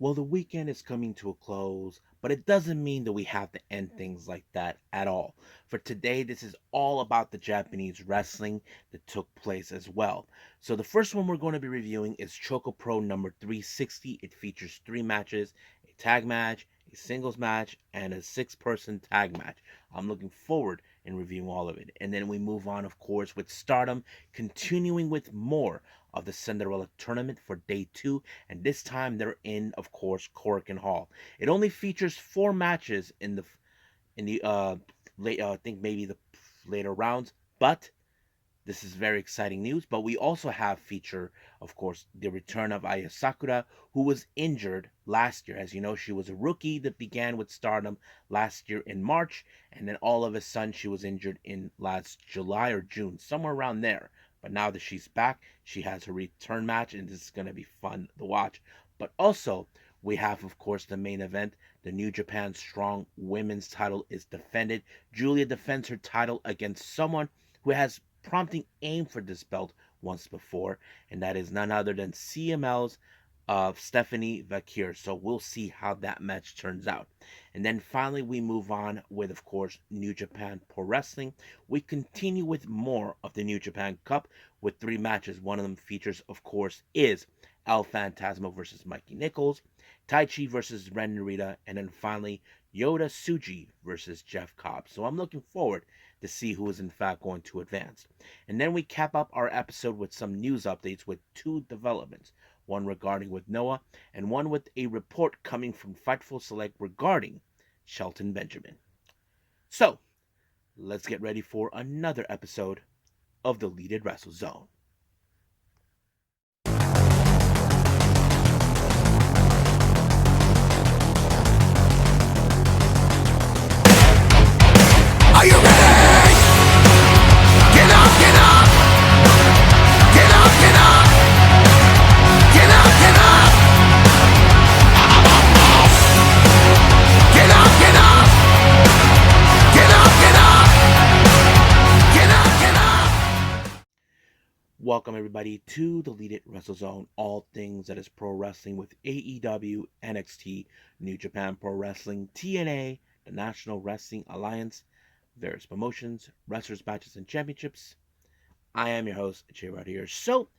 Well, the weekend is coming to a close, but it doesn't mean that we have to end things like that at all. For today, this is all about the Japanese wrestling that took place as well. So, the first one we're going to be reviewing is ChocoPro number 360. It features three matches: a tag match, a singles match, and a six-person tag match. I'm looking forward in reviewing all of it. And then we move on, of course, with Stardom, continuing with more of the Cinderella Tournament for day two, and this time they're in, of course, Corkin Hall. It only features four matches in the late, I think maybe the later rounds, but this is very exciting news. But we also have feature, of course, the return of Aya Sakura, who was injured last year. As you know, she was a rookie that began with Stardom last year in March, and then all of a sudden she was injured in last July or June, somewhere around there. But now that she's back, she has her return match, and this is going to be fun to watch. But also, we have, of course, the main event. The New Japan Strong Women's title is defended. Julia defends her title against someone who has prompting aim for this belt once before, and that is none other than CML's of Stephanie Vakir. So we'll see how that match turns out. And then finally, we move on with, of course, New Japan Pro Wrestling. We continue with more of the New Japan Cup with three matches. One of them features, of course, is El Phantasmo versus Mikey Nichols, Taichi versus Ren Narita, and then finally Yoda Suji versus Jeff Cobb. So I'm looking forward to see who is in fact going to advance. And then we cap up our episode with some news updates with two developments, one regarding with Noah and one with a report coming from Fightful Select regarding Shelton Benjamin. So, let's get ready for another episode of the Deleted Wrestle Zone. Are you ready? Get up, get up! Get up, get up! Get up, get up! Get up, get up! Get up, get up! Get up, get up! Welcome everybody to the Deleted Wrestle Zone, all things that is pro wrestling with AEW, NXT, New Japan Pro Wrestling, TNA, the National Wrestling Alliance, various promotions, wrestlers, matches, and championships. I am your host, Jay Rod here. So,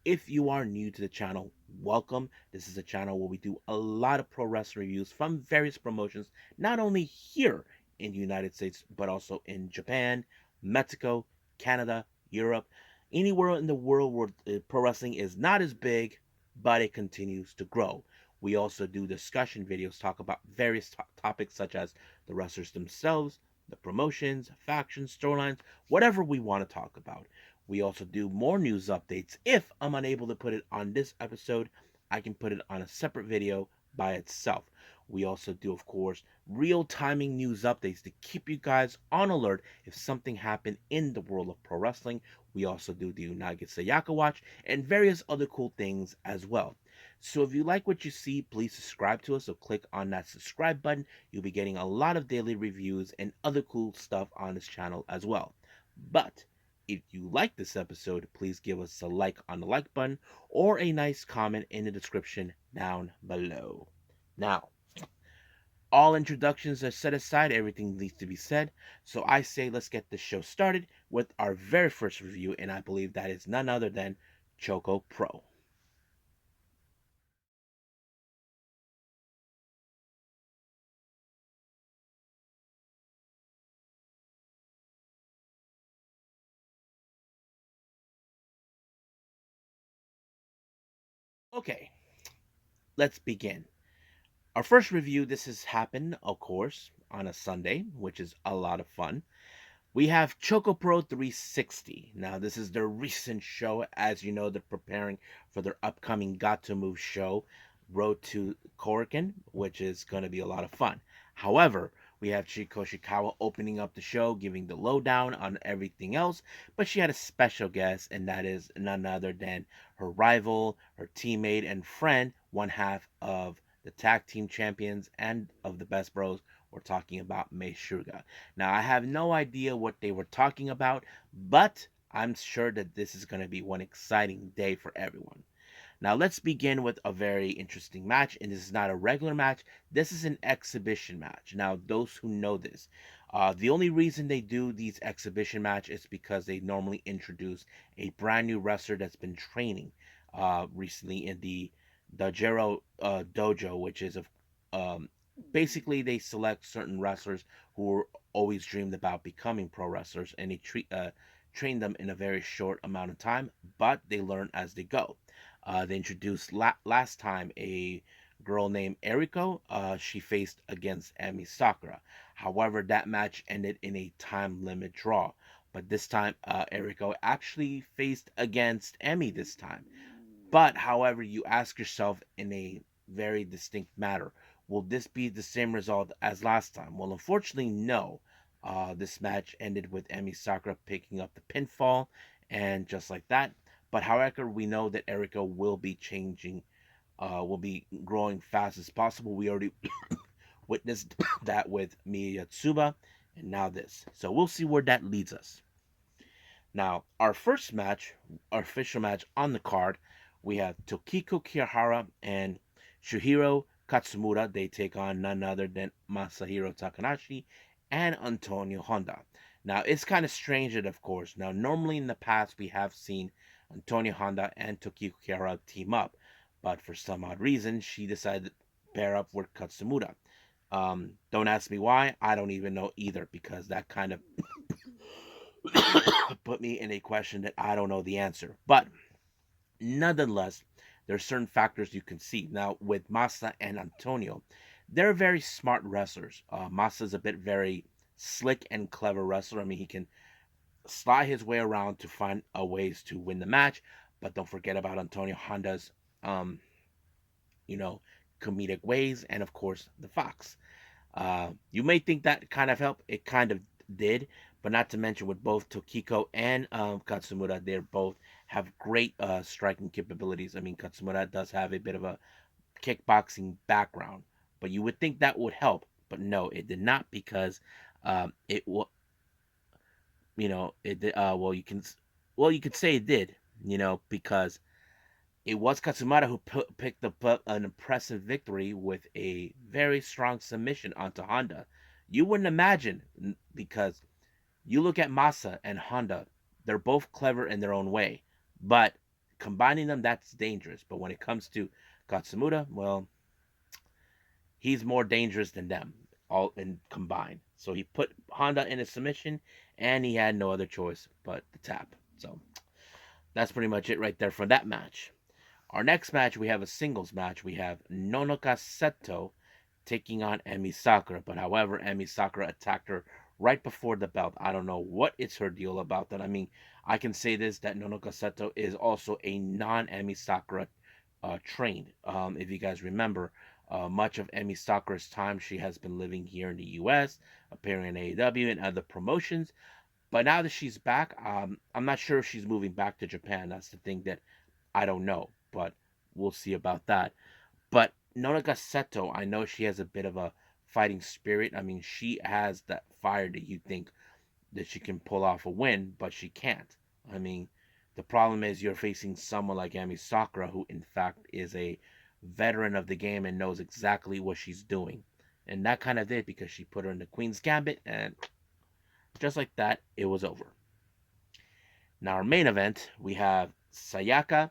if you are new to the channel, welcome. This is a channel where we do a lot of pro wrestling reviews from various promotions, not only here in the United States, but also in Japan, Mexico, Canada, Europe, anywhere in the world where pro wrestling is not as big, but it continues to grow. We also do discussion videos, talk about various topics such as the wrestlers themselves, the promotions, factions, storylines, whatever we want to talk about. We also do more news updates. If I'm unable to put it on this episode, I can put it on a separate video by itself. We also do, of course, real timing news updates to keep you guys on alert if something happened in the world of pro wrestling. We also do the Unagi Sayaka Watch and various other cool things as well. So if you like what you see, please subscribe to us. So click on that subscribe button. You'll be getting a lot of daily reviews and other cool stuff on this channel as well. But if you like this episode, please give us a like on the like button or a nice comment in the description down below. Now, all introductions are set aside, everything needs to be said. So I say let's get the show started with our very first review, and I believe that is none other than ChocoPro. Okay, let's begin. Our first review, this has happened, of course, on a Sunday, which is a lot of fun. We have ChocoPro 360. Now, this is their recent show. As you know, they're preparing for their upcoming Got to Move show, Road to Korakuen, which is going to be a lot of fun. However, we have Chiko Shikawa opening up the show, giving the lowdown on everything else, but she had a special guest, and that is none other than her rival, her teammate, and friend, one half of the tag team champions and of the Best Bros. We're talking about Mei Suga. Now, I have no idea what they were talking about, but I'm sure that this is going to be one exciting day for everyone. Now let's begin with a very interesting match, and this is not a regular match. This is an exhibition match. Now, those who know this, the only reason they do these exhibition matches is because they normally introduce a brand new wrestler that's been training recently in the Dojero Dojo, which is of um, basically they select certain wrestlers who were always dreamed about becoming pro wrestlers, and they train them in a very short amount of time, but they learn as they go. They introduced last time a girl named Eriko. She faced against Amy Sakura. However, that match ended in a time limit draw. But this time, Eriko actually faced against Amy this time. But, however, you ask yourself in a very distinct matter, will this be the same result as last time? Well, unfortunately, no. This match ended with Emi Sakura picking up the pinfall, and just like that. But, however, we know that Erika will be changing, will be growing fast as possible. We already witnessed that with Miya Yatsuba, and now this. So we'll see where that leads us. Now, our first match, our official match on the card, we have Tokiko Kihara and Shuhiro Katsumura. They take on none other than Masahiro Takanashi and Antonio Honda. Now, it's kind of strange that, of course, now normally in the past we have seen Antonio Honda and Tokiko Kihara team up, but for some odd reason, she decided to pair up with Katsumura. Don't ask me why. I don't even know either because that kind of put me in a question that I don't know the answer. But nonetheless, there are certain factors you can see. Now, with Masa and Antonio, they're very smart wrestlers. Masa's a bit very slick and clever wrestler. I mean, he can slide his way around to find ways to win the match. But don't forget about Antonio Honda's, um, you know, comedic ways, and of course the Fox. You may think that kind of helped. It kind of did, but not to mention with both Tokiko and Katsumura, they both have great striking capabilities. I mean, Katsumura does have a bit of a kickboxing background, but you would think that would help, but no, it did not because it will, it did. Well, you could say it did, because it was Katsumata who picked up an impressive victory with a very strong submission onto Honda. You wouldn't imagine because you look at Masa and Honda, they're both clever in their own way, but combining them, that's dangerous. But when it comes to Katsumata, well, he's more dangerous than them all in combined. So he put Honda in a submission, and he had no other choice but the tap. So that's pretty much it right there for that match. Our next match, we have a singles match. We have Nonoka Seto taking on Emi Sakura. But however, Emi Sakura attacked her right before the belt. I don't know what is her deal about that. I mean, I can say this that Nonoka Seto is also a non Emi Sakura trained. If you guys remember, much of Emi Sakura's time, she has been living here in the U.S., appearing in AEW and other promotions. But now that she's back, I'm not sure if she's moving back to Japan. That's the thing that I don't know, but we'll see about that. But Nonaga Seto, I know she has a bit of a fighting spirit. I mean, she has that fire that you think that she can pull off a win, but she can't. I mean, the problem is you're facing someone like Ami Sakura, who in fact is a veteran of the game and knows exactly what she's doing. And that kind of did because she put her in the Queen's Gambit, and just like that, it was over. Now, our main event, we have Sayaka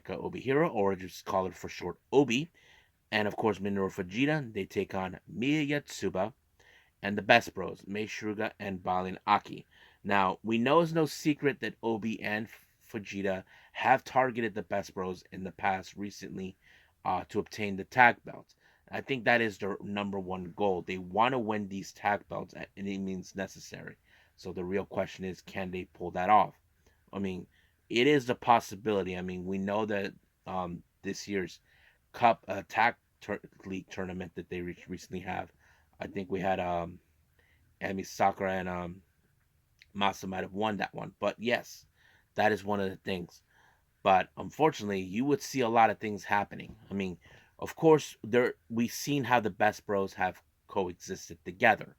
Obihiro, or just call it for short Obi, and of course Minoru Fujita. They take on Miya Yatsuba and the Best Bros, Mei Suruga and Balin Aki. Now, we know it's no secret that Obi and Fujita have targeted the Best Bros in the past recently to obtain the tag belts. I think that is their number one goal. They want to win these tag belts at any means necessary. So the real question is, can they pull that off? I mean, it is a possibility. I mean, we know that this year's Cup Tag League tournament that they recently have. I think we had Emi Sakura and Masa might have won that one. But yes, that is one of the things. But unfortunately, you would see a lot of things happening. I mean, of course, there we've seen how the Best Bros have coexisted together.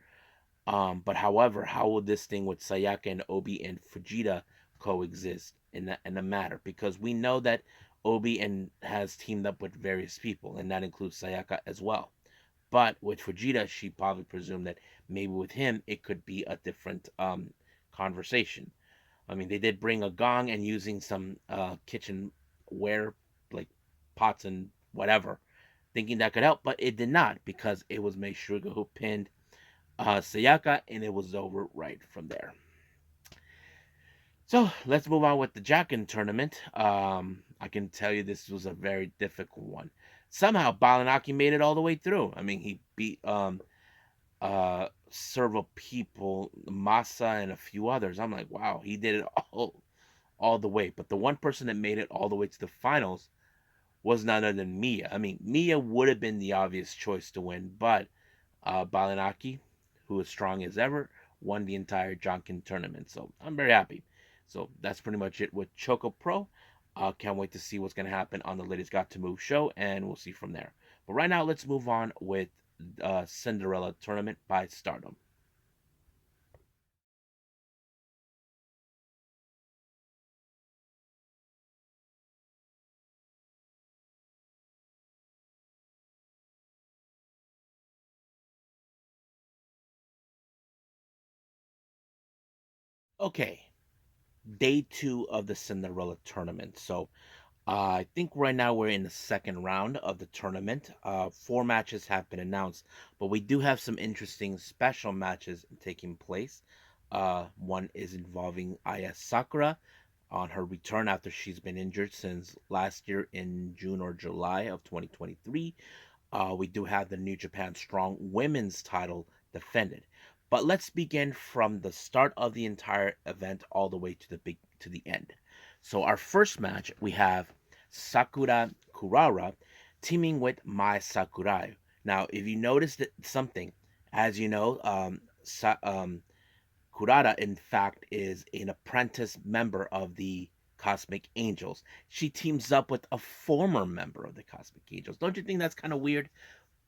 But however, how will this thing with Sayaka and Obi and Fujita coexist in the matter? Because we know that Obi and has teamed up with various people, and that includes Sayaka as well. But with Fujita, she probably presumed that maybe with him it could be a different conversation. I mean, they did bring a gong and using some kitchenware like pots and whatever, thinking that could help, but it did not because it was Mei Sugar who pinned Sayaka, and it was over right from there. So let's move on with the Jackin tournament. I can tell you this was a very difficult one. Somehow Balanaki made it all the way through. I mean, he beat several people, Masa and a few others. I'm like, wow, he did it all the way. But the one person that made it all the way to the finals was none other than Mia. I mean, Mia would have been the obvious choice to win, but Balanaki, who is strong as ever, won the entire Jonkin tournament. So I'm very happy. So that's pretty much it with Choco Pro. Can't wait to see what's going to happen on the latest Got to Move show, and we'll see from there. But right now, let's move on with Cinderella Tournament by Stardom. Okay, day two of the Cinderella Tournament. So I think right now we're in the second round of the tournament. Four matches have been announced, but we do have some interesting special matches taking place. One is involving Aya Sakura on her return after she's been injured since last year in June or July of 2023. We do have the New Japan Strong Women's title defended. But let's begin from the start of the entire event all the way to the end. So our first match we have Sakura Kurara teaming with Mai Sakurai. Now, if you notice that something, as you know, Kurara in fact is an apprentice member of the Cosmic Angels. She teams up with a former member of the Cosmic Angels. Don't you think that's kind of weird?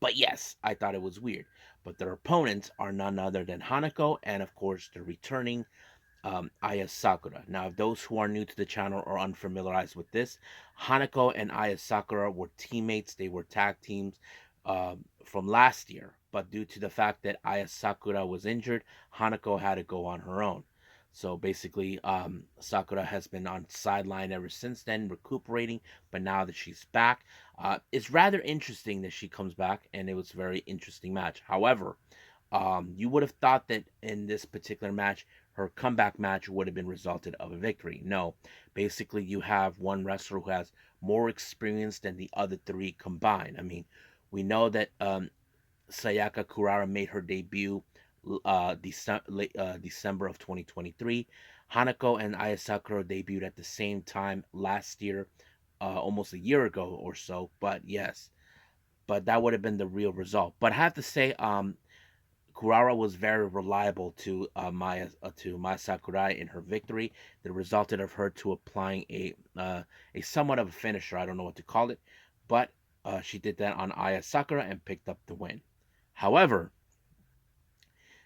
But yes, I thought it was weird. But their opponents are none other than Hanako and, of course, the returning Aya Sakura. Now, if those who are new to the channel or unfamiliarized with this, Hanako and Aya Sakura were teammates. They were tag teams from last year. But due to the fact that Aya Sakura was injured, Hanako had to go on her own. So basically, Sakura has been on sideline ever since then, recuperating. But now that she's back, it's rather interesting that she comes back, and it was a very interesting match. However, you would have thought that in this particular match, her comeback match would have been resulted of a victory. No, basically you have one wrestler who has more experience than the other three combined. I mean, we know that Sayaka Kurara made her debut December of 2023. Hanako and Ayasakura debuted at the same time last year, almost a year ago or so. But yes, but that would have been the real result. But I have to say, Kurara was very reliable to Maya Sakurai in her victory. That resulted of her to applying a somewhat of a finisher. I don't know what to call it, but she did that on Aya Sakura and picked up the win. However,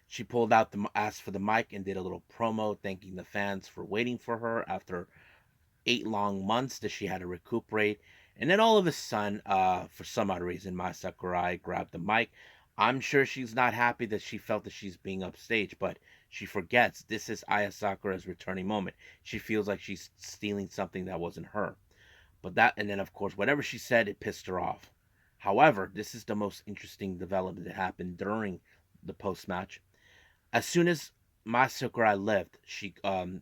she pulled out the asked for the mic and did a little promo thanking the fans for waiting for her after 8 long months that she had to recuperate. And then all of a sudden, for some odd reason, Mai Sakurai grabbed the mic. I'm sure she's not happy that she felt that she's being upstaged, but she forgets this is Aya Sakura's returning moment. She feels like she's stealing something that wasn't her. But that, and then of course, whatever she said, it pissed her off. However, this is the most interesting development that happened during the post match. As soon as Masakura left,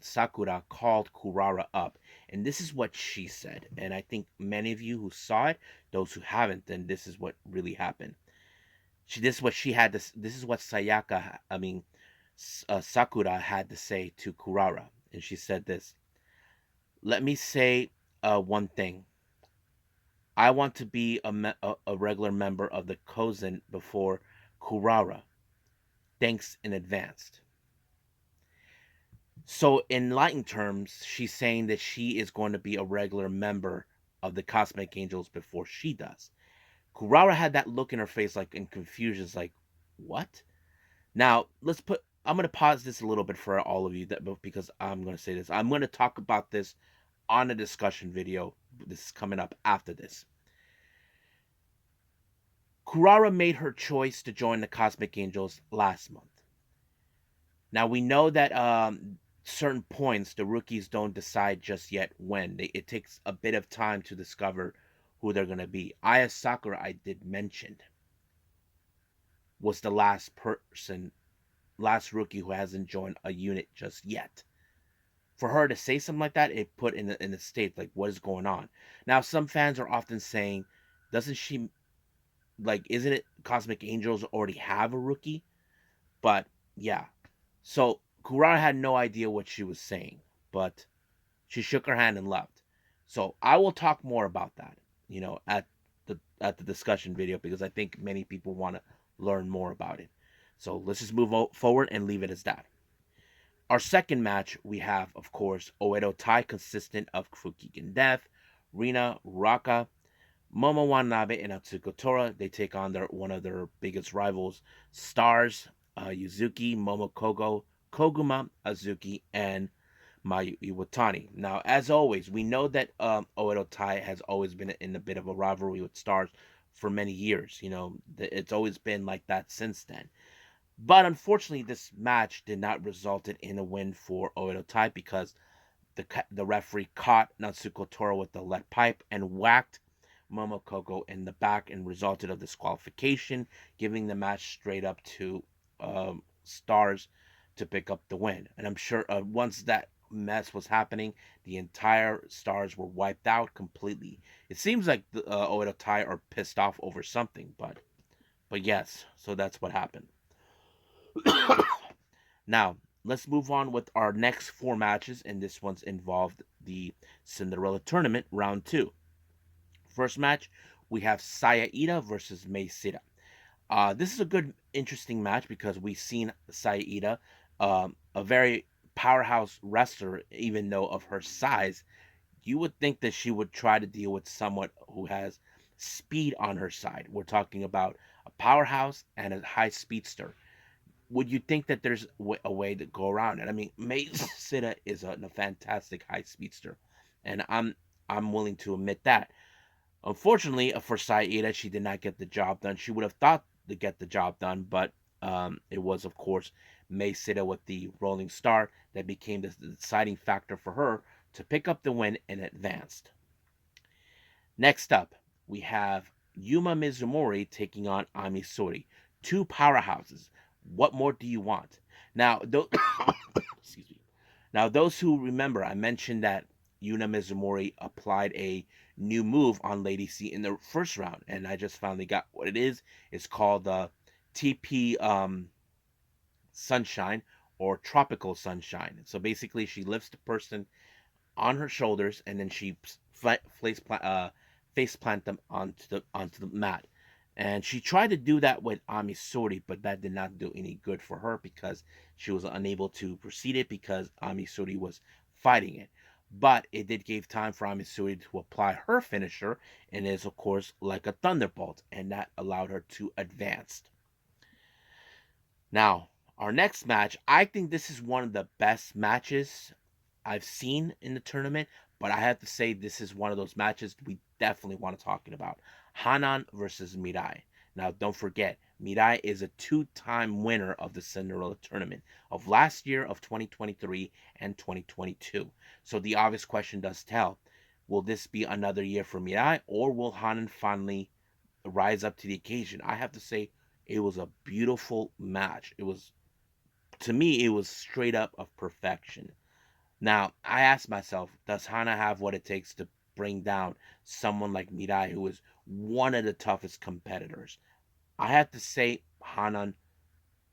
Sakura called Kurara up, and this is what she said. And I think many of you who saw it, those who haven't, then this is what really happened. This is what she had to. This is what Sakura had to say to Kurara, and she said this. Let me say one thing. I want to be a regular member of the Kozen before Kurara. Thanks in advance. So, in Enlightened terms, she's saying that she is going to be a regular member of the Cosmic Angels before she does. Kurara had that look in her face, like in confusion, like, what? Now, I'm going to pause this a little bit for all of you because I'm going to say this. I'm going to talk about this on a discussion video this is coming up after this. Kurara made her choice to join the Cosmic Angels last month. Now we know that certain points the rookies don't decide just yet when. It takes a bit of time to discover who they're gonna be. Aya Sakura, I did mention, was the last rookie who hasn't joined a unit just yet. For her to say something like that, it put in the state like what is going on. Now some fans are often saying, doesn't she like isn't it Cosmic Angels already have a rookie? But yeah. So Kurara had no idea what she was saying, but she shook her hand and left. So I will talk more about that, at the discussion video because I think many people want to learn more about it. So let's just move forward and leave it as that. Our second match, we have, of course, Oedo Tai, consistent of Fukigen Death, Rina, Raka, Momo Watanabe, and Atsuko Tora. They take on one of their biggest rivals, Stars, Yuzuki, Momokogo, Koguma, Azuki, and Mayu Iwatani. Now, as always, we know that Oedo Tai has always been in a bit of a rivalry with Stars for many years. It's always been like that since then. But unfortunately, this match did not result in a win for Oedo Tai because the referee caught Natsuko Tora with the lead pipe and whacked Momokoko in the back and resulted of disqualification, giving the match straight up to Stars to pick up the win. And I'm sure once that mess was happening, the entire Stars were wiped out completely. It seems like the Oedo Tai are pissed off over something, but yes, so that's what happened. Now, let's move on with our next four matches, and this one's involved the Cinderella Tournament, round two. First match, we have Saya Ida versus Mei Sita. This is a good, interesting match because we've seen Saya Ida, a very powerhouse wrestler, even though of her size. You would think that she would try to deal with someone who has speed on her side. We're talking about a powerhouse and a high speedster. Would you think that there's a way to go around it? I mean, Mei Sita is a fantastic high speedster, and I'm willing to admit that. Unfortunately, for Saida, she did not get the job done. She would have thought to get the job done, but it was, of course, Mei Sita with the Rolling Star that became the deciding factor for her to pick up the win and advanced. Next up, we have Yuma Mizumori taking on Ami Sori. Two powerhouses. What more do you want? Now, excuse me. Now, those who remember, I mentioned that Yuna Mizumori applied a new move on Lady C in the first round, and I just finally got what it is. It's called the TP Sunshine or Tropical Sunshine. So basically, she lifts the person on her shoulders, and then she face plant them onto the mat. And she tried to do that with Amisori, but that did not do any good for her because she was unable to proceed it because Amisori was fighting it. But it did give time for Amisori to apply her finisher, and is of course like a thunderbolt, and that allowed her to advance. Now, our next match, I think this is one of the best matches I've seen in the tournament, but I have to say this is one of those matches we definitely want to talk about. Hanan versus Mirai. Now, don't forget, Mirai is a two-time winner of the Cinderella Tournament of last year of 2023 and 2022. So the obvious question does tell, will this be another year for Mirai, or will Hanan finally rise up to the occasion? I have to say it was a beautiful match. It was, to me, it was straight up of perfection. Now, I asked myself, does Hana have what it takes to bring down someone like Mirai, who is one of the toughest competitors? I have to say, Hanan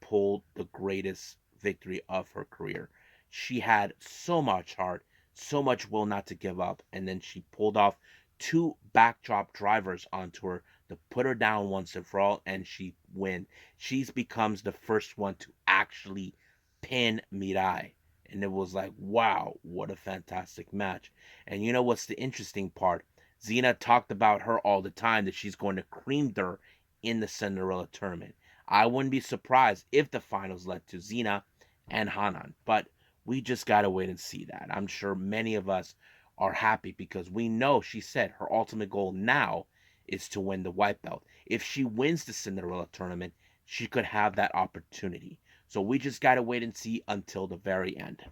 pulled the greatest victory of her career. She had so much heart, so much will not to give up, and then she pulled off two backdrop drivers onto her to put her down once and for all, and she win. She becomes the first one to actually pin Mirai. And it was like, wow, what a fantastic match. And you know what's the interesting part? Xena talked about her all the time that she's going to cream her in the Cinderella tournament. I wouldn't be surprised if the finals led to Xena and Hanan, but we just gotta wait and see that. I'm sure many of us are happy because we know she said her ultimate goal now is to win the white belt. If she wins the Cinderella tournament, she could have that opportunity. So we just got to wait and see until the very end.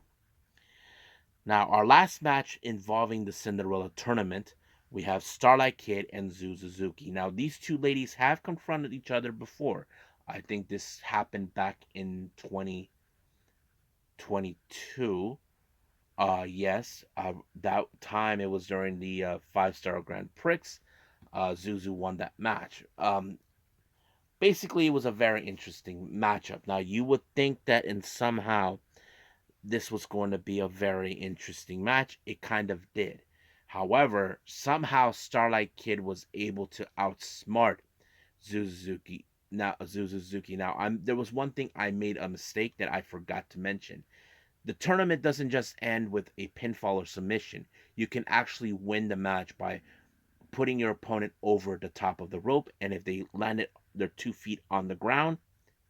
Now, our last match involving the Cinderella tournament, we have Starlight Kid and Zu Suzuki. Now, these two ladies have confronted each other before. I think this happened back in 2022. Yes, that time it was during the five-star Grand Prix. Zuzu won that match. Basically, it was a very interesting matchup. Now, you would think that in somehow this was going to be a very interesting match. It kind of did. However, somehow Starlight Kid was able to outsmart Suzuki. Now, there was one thing I made a mistake that I forgot to mention. The tournament doesn't just end with a pinfall or submission. You can actually win the match by putting your opponent over the top of the rope, and if they landed their 2 feet on the ground,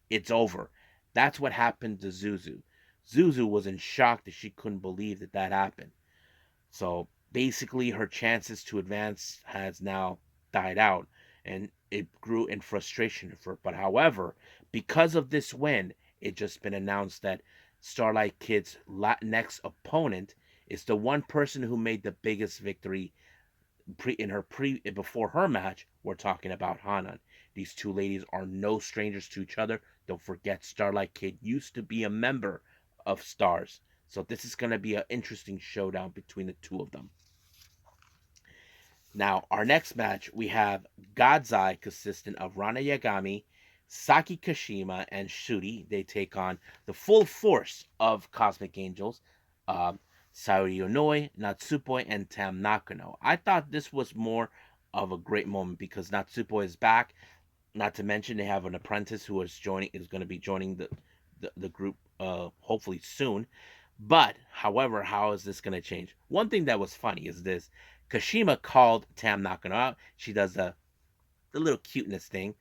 it's over. That's what happened to Zuzu. Zuzu was in shock that she couldn't believe that that happened. So basically, her chances to advance has now died out, and it grew in frustration for her. But however, because of this win, it just been announced that Starlight Kid's next opponent is the one person who made the biggest victory before her match. We're talking about Hanan. These two ladies are no strangers to each other. Don't forget, Starlight Kid used to be a member of Stars. So this is going to be an interesting showdown between the two of them. Now, our next match, we have God's Eye, consisting of Rana Yagami, Saki Kashima, and Shuri. They take on the full force of Cosmic Angels, um, Sayuri Onoi, Natsupoi, and Tam Nakano. I thought this was more of a great moment because Natsupoi is back. Not to mention they have an apprentice who is going to be joining the group hopefully soon. But however, how is this going to change? One thing that was funny is this: Kashima called Tam Nakano out. She does the little cuteness thing.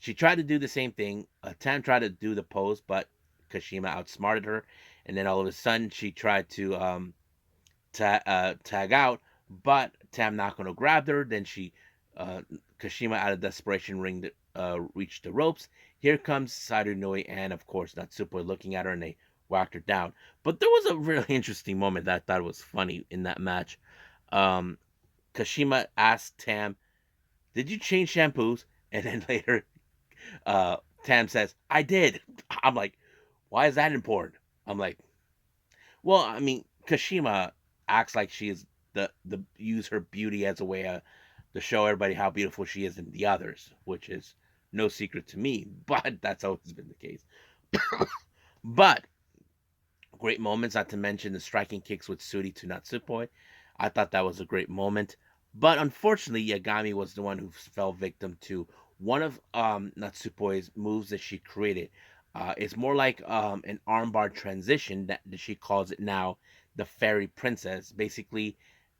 She tried to do the same thing. Tam tried to do the pose, but Kashima outsmarted her. And then all of a sudden, she tried to tag out, but Tam Nakano grabbed her. Then uh, Kashima, out of desperation, reached the ropes. Here comes Sarunoi and, of course, Natsupoi looking at her, and they whacked her down. But there was a really interesting moment that I thought was funny in that match. Um, Kashima asked Tam, "Did you change shampoos?" And then later, Tam says, "I did." I'm like, "Why is that important?" I'm like, well, I mean, Kashima acts like she is the use her beauty as a way to show everybody how beautiful she is in the others, which is no secret to me. But that's always been the case. But great moments, not to mention the striking kicks with Suri to Natsupoi. I thought that was a great moment. But unfortunately, Yagami was the one who fell victim to one of Natsupoi's moves that she created. It's more like an armbar transition that she calls it now, the Fairy Princess. Basically,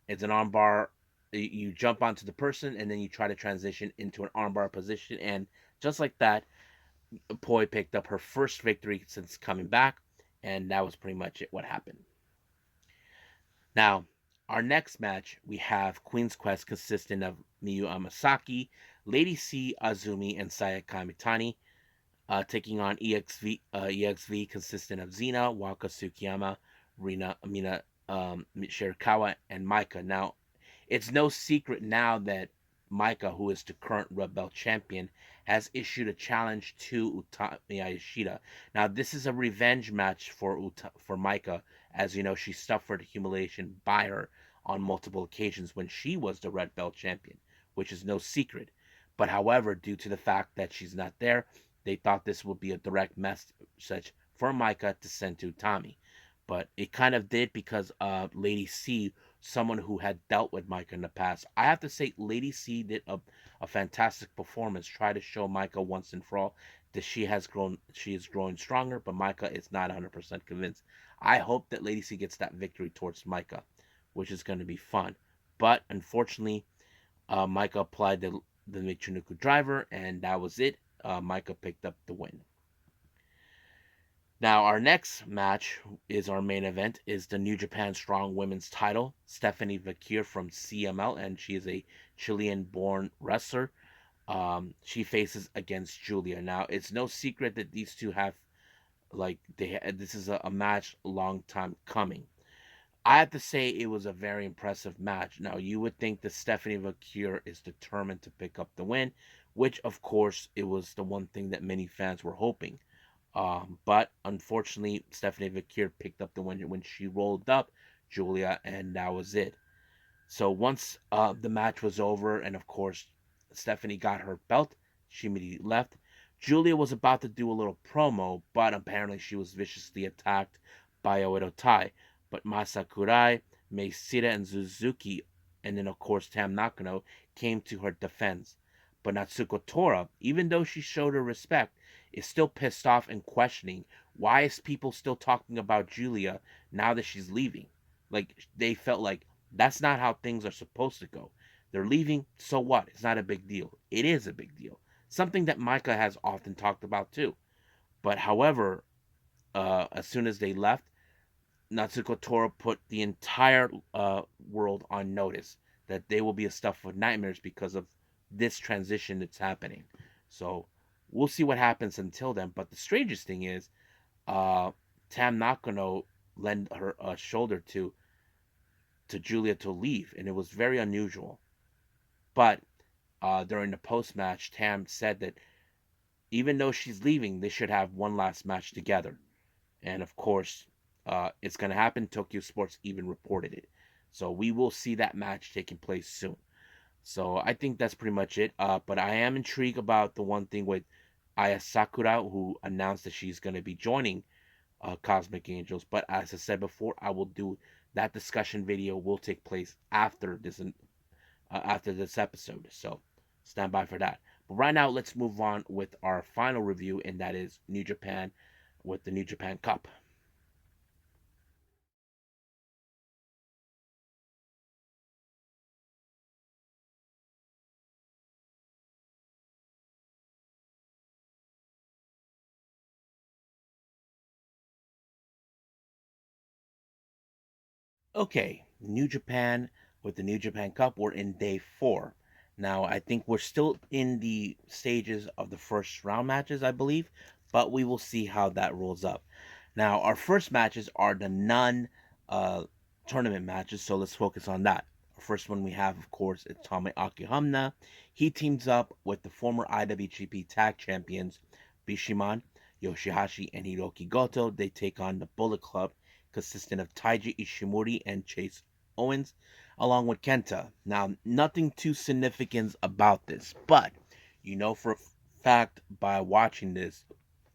it's an armbar. You jump onto the person and then you try to transition into an armbar position. And just like that, Poi picked up her first victory since coming back, and that was pretty much it. What happened now? Our next match, we have Queen's Quest, consisting of Miyu Amasaki, Lady C, Azumi, and Saya Kamitani, taking on EXV, consisting of Zena, Waka Tsukiyama, Rina, Mina, Shirakawa, and Maika. Now, it's no secret now that Maika, who is the current Red Belt champion, has issued a challenge to Utami Ayashida. Now, this is a revenge match for Maika, as you know, she suffered humiliation by her on multiple occasions when she was the Red Belt champion, which is no secret. But however, due to the fact that she's not there, they thought this would be a direct message for Maika to send to Utami. But it kind of did because Lady C, someone who had dealt with Micah in the past. I have to say, Lady C did a fantastic performance. Try to show Micah once and for all that she is growing stronger, but Micah is not 100% convinced. I hope that Lady C gets that victory towards Micah, which is going to be fun. But unfortunately, Micah applied the Michinoku driver, and that was it. Micah picked up the win. Now, our next match is our main event is the New Japan Strong Women's title. Stephanie Vakir from CML, and she is a Chilean-born wrestler. She faces against Julia. Now, it's no secret that these two have this is a match a long time coming. I have to say it was a very impressive match. Now, you would think that Stephanie Vakir is determined to pick up the win, which of course it was the one thing that many fans were hoping. But unfortunately, Stephanie Vakir picked up the win when she rolled up Julia, and that was it. So once the match was over, and of course Stephanie got her belt, she immediately left. Julia was about to do a little promo, but apparently she was viciously attacked by Oedo Tai. But Masakurai, Meisira, and Suzuki, and then of course Tam Nakano, came to her defense. But Natsuko Tora, even though she showed her respect, is still pissed off and questioning why is people still talking about Julia now that she's leaving. Like they felt like that's not how things are supposed to go. They're leaving, so what? It's not a big deal. It is a big deal. Something that Micah has often talked about too. But however, as soon as they left, Natsuko Tora put the entire world on notice that they will be a stuff of nightmares because of this transition that's happening. So we'll see what happens until then. But the strangest thing is, uh, Tam Nakano lent her shoulder to Julia to leave, and it was very unusual. But during the post match, Tam said that even though she's leaving, they should have one last match together. And of course, it's going to happen. Tokyo Sports even reported it. So we will see that match taking place soon. So I think that's pretty much it. But I am intrigued about the one thing with Aya Sakura, who announced that she's going to be joining Cosmic Angels. But as I said before, I will do that discussion video will take place after this episode. So stand by for that. But right now, let's move on with our final review, and that is New Japan with the New Japan Cup. Okay, New Japan with the New Japan Cup. We're in day 4. Now, I think we're still in the stages of the first round matches, I believe, but we will see how that rolls up. Now, our first matches are the non uh, tournament matches, so let's focus on that. Our first one we have, of course, is Tame Akihama. He teams up with the former IWGP Tag Champions Bishiman, Yoshihashi, and Hiroki Goto. They take on the Bullet Club, consisting of Taiji Ishimori and Chase Owens, along with Kenta. Now, nothing too significant about this, but you know for a fact by watching this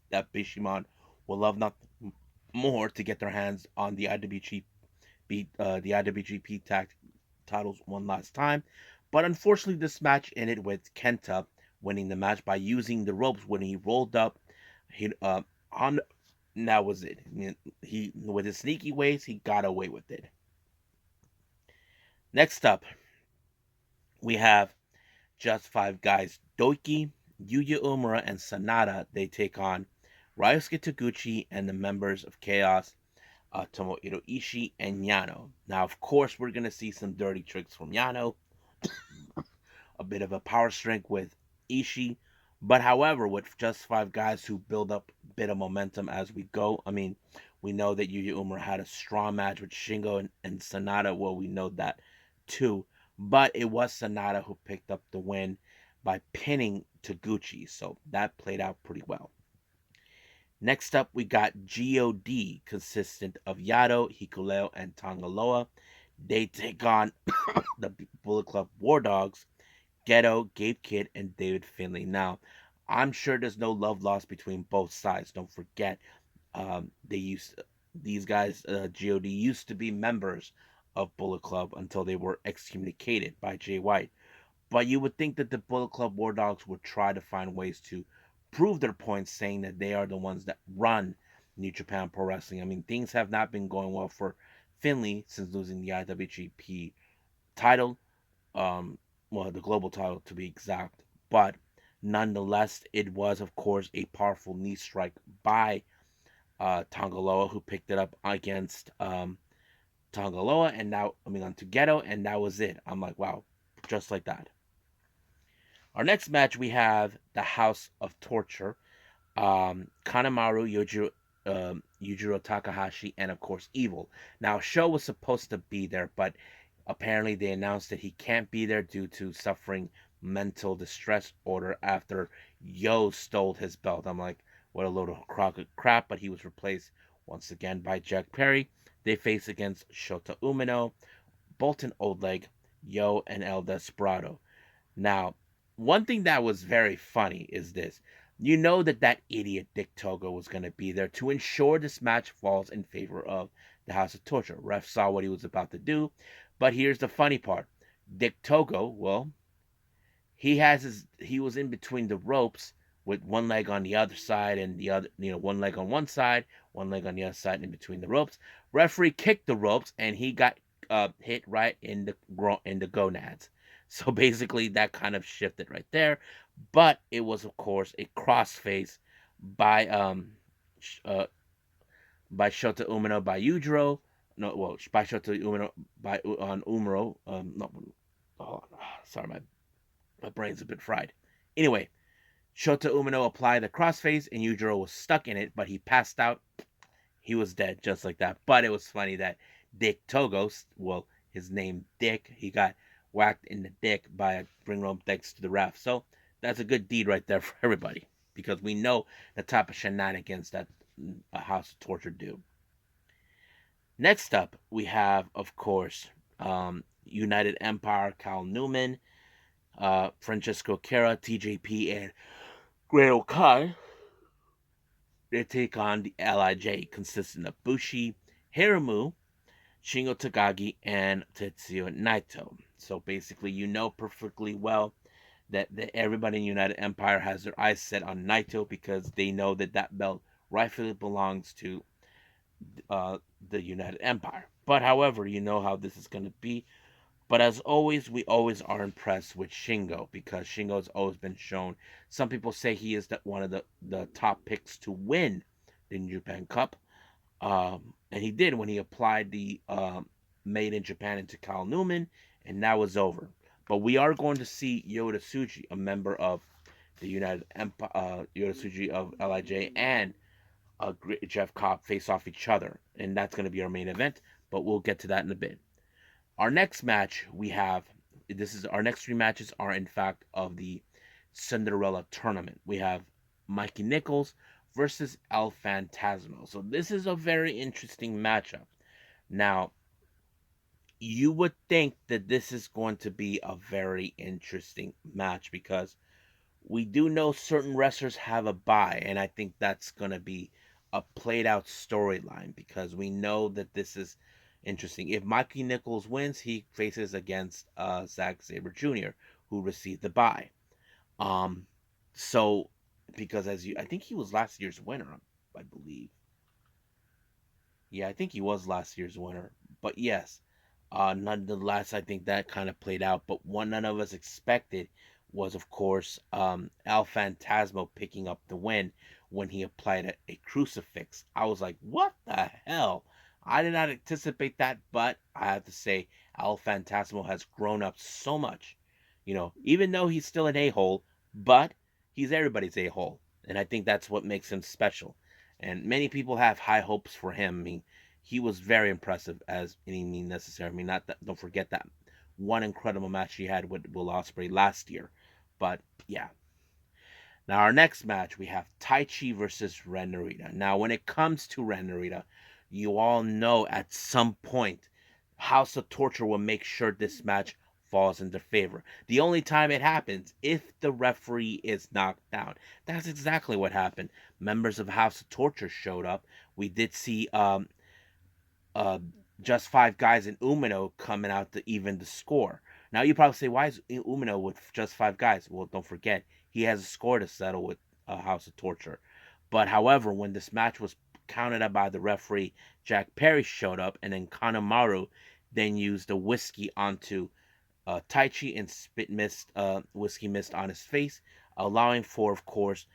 that Bishiman will love nothing more to get their hands on the IWGP tag titles one last time. But unfortunately, this match ended with Kenta winning the match by using the ropes when he rolled up. He on that was it. He with his sneaky ways, he got away with it. Next up, we have Just Five Guys Doiki, Yuya Uemura, and Sanada. They take on Ryosuke Taguchi and the members of Chaos, Tomohiro Ishii, and Yano. Now, of course, we're going to see some dirty tricks from Yano, a bit of a power strength with Ishii. But however, with just 5 guys who build up a bit of momentum as we go, I mean, we know that Yuya Uemura had a strong match with Shingo and Sanada. Well, we know that too. But it was Sanada who picked up the win by pinning Taguchi. So that played out pretty well. Next up, we got God, consistent of Yado, Hikuleo, and Tangaloa. They take on the Bullet Club War Dogs, Ghetto, Gabe Kidd, and David Finlay. Now, I'm sure there's no love lost between both sides. Don't forget, they used these guys. God used to be members of Bullet Club until they were excommunicated by Jay White. But you would think that the Bullet Club War Dogs would try to find ways to prove their points, saying that they are the ones that run New Japan Pro Wrestling. I mean, things have not been going well for Finlay since losing the IWGP title, um, well, the global title to be exact. But nonetheless, it was, of course, a powerful knee strike by Tongaloa, who picked it up against Tongaloa, and now I mean on Togetto, and that was it. I'm like, wow, just like that. Our next match we have the House of Torture, Kanemaru, Yujiro Takahashi, and of course Evil. Now, Sho was supposed to be there, but apparently they announced that he can't be there due to suffering mental distress order after Yo stole his belt. I'm like, what a load of crock of crap, but he was replaced once again by Jack Perry. They face against Shota Umino, Bolton Oldleg, Yo, and El Desperado. Now, one thing that was very funny is this. You know that that idiot Dick Togo was going to be there to ensure this match falls in favor of the House of Torture. Ref saw what he was about to do, but here's the funny part. Dick Togo, well, he was in between the ropes with one leg on the other side and the other, one leg on one side, one leg on the other side in between the ropes. Referee kicked the ropes and he got hit right in the gonads. So basically that kind of shifted right there, but it was of course a crossface by by Shota Umino by Yujiro. No, well, by Shota Umino by on Umiro. No, oh, sorry, my brain's a bit fried. Anyway, Shota Umino applied the crossface and Yujiro was stuck in it, but he passed out. He was dead just like that. But it was funny that Dick Togos, well, his name Dick, he got whacked in the dick by a ring rope thanks to the ref. So that's a good deed right there for everybody because we know the type of shenanigans that a House of Torture do. Next up, we have, of course, United Empire, Cal Newman, Francesco Cara, TJP, and Great Kai. They take on the LIJ, consisting of Bushi, Hiromu, Shingo Takagi, and Tetsuya Naito. So basically, you know perfectly well that everybody in United Empire has their eyes set on Naito because they know that that belt rightfully belongs to the United Empire. But however, you know how this is going to be. But as always, we always are impressed with Shingo because Shingo has always been shown. Some people say he is one of the top picks to win the New Japan Cup. And he did when he applied the Made in Japan into Kyle Newman, and that was over. But we are going to see Yoda Tsuji, a member of the United Empire, Yoda Tsuji of LIJ, and Jeff Cobb face off each other, and that's going to be our main event. But we'll get to that in a bit. Our next match we have. This is our next three matches are in fact of the Cinderella Tournament. We have Mikey Nichols versus El Phantasmo. So this is a very interesting matchup. Now, you would think that this is going to be a very interesting match because we do know certain wrestlers have a bye, and I think that's going to be a played out storyline because we know that this is interesting. If Mikey Nichols wins, he faces against Zack Sabre Jr., who received the bye. Um, so because I think he was last year's winner, I believe. Yeah, I think he was last year's winner. But yes, nonetheless, I think that kind of played out. But what none of us expected was, of course, Al Phantasmo picking up the win when he applied a crucifix. I was like, what the hell? I did not anticipate that, but I have to say, Al Phantasmo has grown up so much. Even though he's still an a hole, but he's everybody's a hole. And I think that's what makes him special. And many people have high hopes for him. I mean, he was very impressive as any means necessary. I mean, not that, don't forget that one incredible match he had with Will Ospreay last year. But yeah. Now our next match we have Taichi versus Ren Narita. Now when it comes to Ren Narita, you all know at some point House of Torture will make sure this match falls in their favor. The only time it happens if the referee is knocked down. That's exactly what happened. Members of House of Torture showed up. We did see uh, just five guys in Umino coming out to even the score. Now you probably say, why is Umino with just five guys? Well, don't forget he has a score to settle with House of Torture. But however, when this match was counted up by the referee, Jack Perry showed up, and then Kanemaru then used the whiskey onto Taichi and spit mist, whiskey mist on his face, allowing for, of course,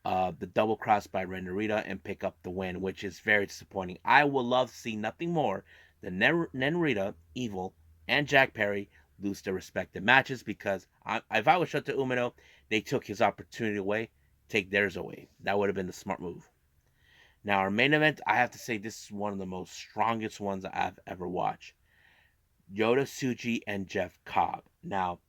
the double cross by Ren Narita and pick up the win, which is very disappointing. I would love to see nothing more than Narita, Evil, and Jack Perry lose their respective matches because if I was Shota Umino, they took his opportunity away, take theirs away. That would have been the smart move. Now, our main event, I have to say, this is one of the most strongest ones I've ever watched. Yota Tsuji and Jeff Cobb. Now,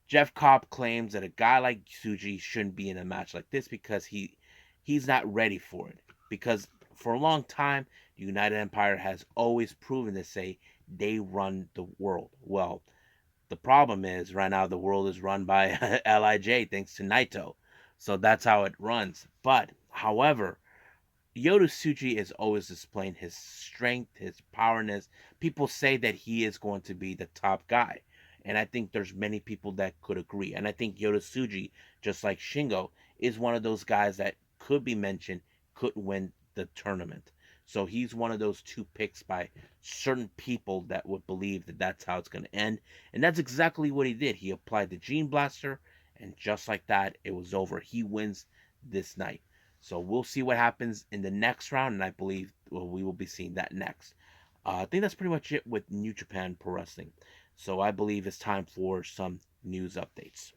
Jeff Cobb claims that a guy like Tsuji shouldn't be in a match like this because he's not ready for it. Because for a long time, the United Empire has always proven to say they run the world. Well, the problem is right now the world is run by Lij thanks to Naito. So that's how it runs. But however, Yoda Suji is always displaying his strength, his powerness. People say that he is going to be the top guy. And I think there's many people that could agree. And I think Yoda Suji, just like Shingo, is one of those guys that could be mentioned, could win the tournament. So he's one of those two picks by certain people that would believe that that's how it's going to end. And that's exactly what he did. He applied the Gene Blaster, and just like that, it was over. He wins this night. So we'll see what happens in the next round, and I believe we will be seeing that next. I think that's pretty much it with New Japan Pro Wrestling. So I believe it's time for some news updates.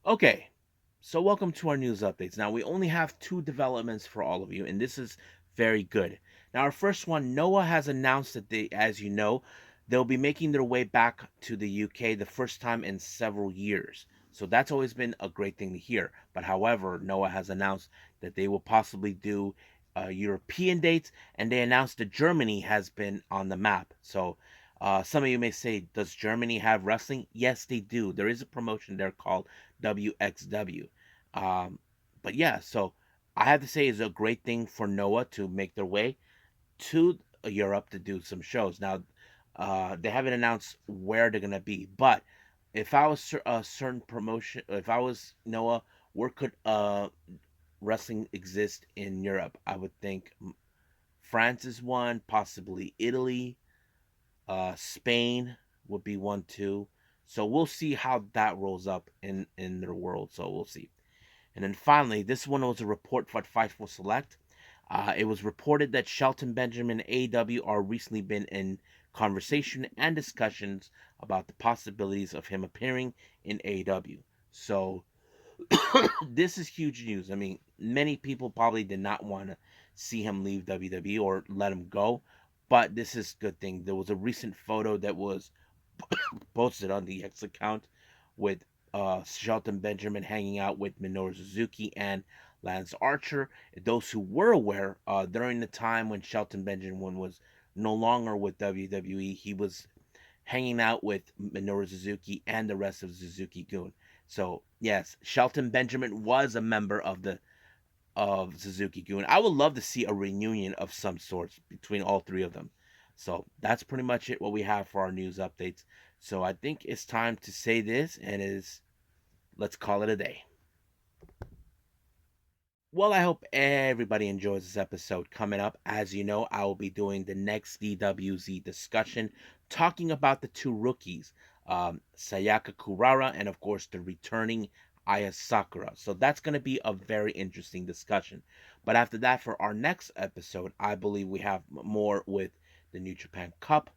Okay, so welcome to our news updates. Now we only have two developments for all of you, and this is very good. Now our first one, Noah has announced that they, as you know, they'll be making their way back to the UK the first time in several years. So that's always been a great thing to hear. But however, Noah has announced that they will possibly do European dates, and they announced that Germany has been on the map. So some of you may say, does Germany have wrestling? Yes, they do. There is a promotion there called WXW. Um, but yeah, so I have to say it's a great thing for Noah to make their way to Europe to do some shows. Now, they haven't announced where they're gonna be, but if I was a certain promotion, if I was Noah, where could wrestling exist in Europe? I would think France is one, possibly Italy, Spain would be one too. So we'll see how that rolls up in their world. So we'll see. And then finally, this one was a report for Fightful Select. It was reported that Shelton Benjamin and AEW are recently been in conversation and discussions about the possibilities of him appearing in AEW. So this is huge news. I mean, many people probably did not want to see him leave WWE or let him go, but this is a good thing. There was a recent photo that was posted on the X account with Shelton Benjamin hanging out with Minoru Suzuki and Lance Archer. Those who were aware, during the time when Shelton Benjamin was no longer with WWE, he was hanging out with Minoru Suzuki and the rest of Suzuki-gun. So yes, Shelton Benjamin was a member of Suzuki-gun. I would love to see a reunion of some sorts between all three of them. So that's pretty much it what we have for our news updates. So I think it's time to say this and is let's call it a day. Well, I hope everybody enjoys this episode. Coming up, as you know, I will be doing the next DWZ discussion, talking about the two rookies, Sayaka Kurara, and of course the returning Aya Sakura. So that's going to be a very interesting discussion. But after that, for our next episode, I believe we have more with the New Japan Cup.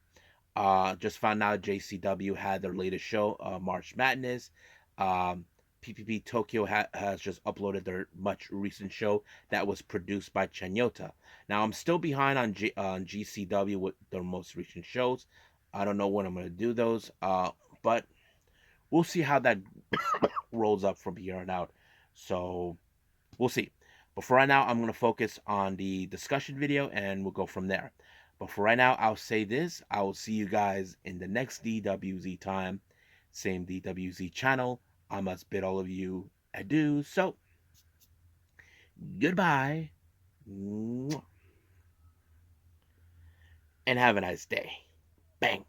Just found out JCW had their latest show, March Madness. Um, PPP Tokyo has just uploaded their much recent show that was produced by Chanyota. Now I'm still behind on GCW with their most recent shows. I don't know when I'm gonna do those, but we'll see how that rolls up from here on out. So we'll see. But for right now, I'm going to focus on the discussion video and we'll go from there. But for right now, I'll say this. I will see you guys in the next DWZ time. Same DWZ channel. I must bid all of you adieu. So, goodbye. And have a nice day. Bang.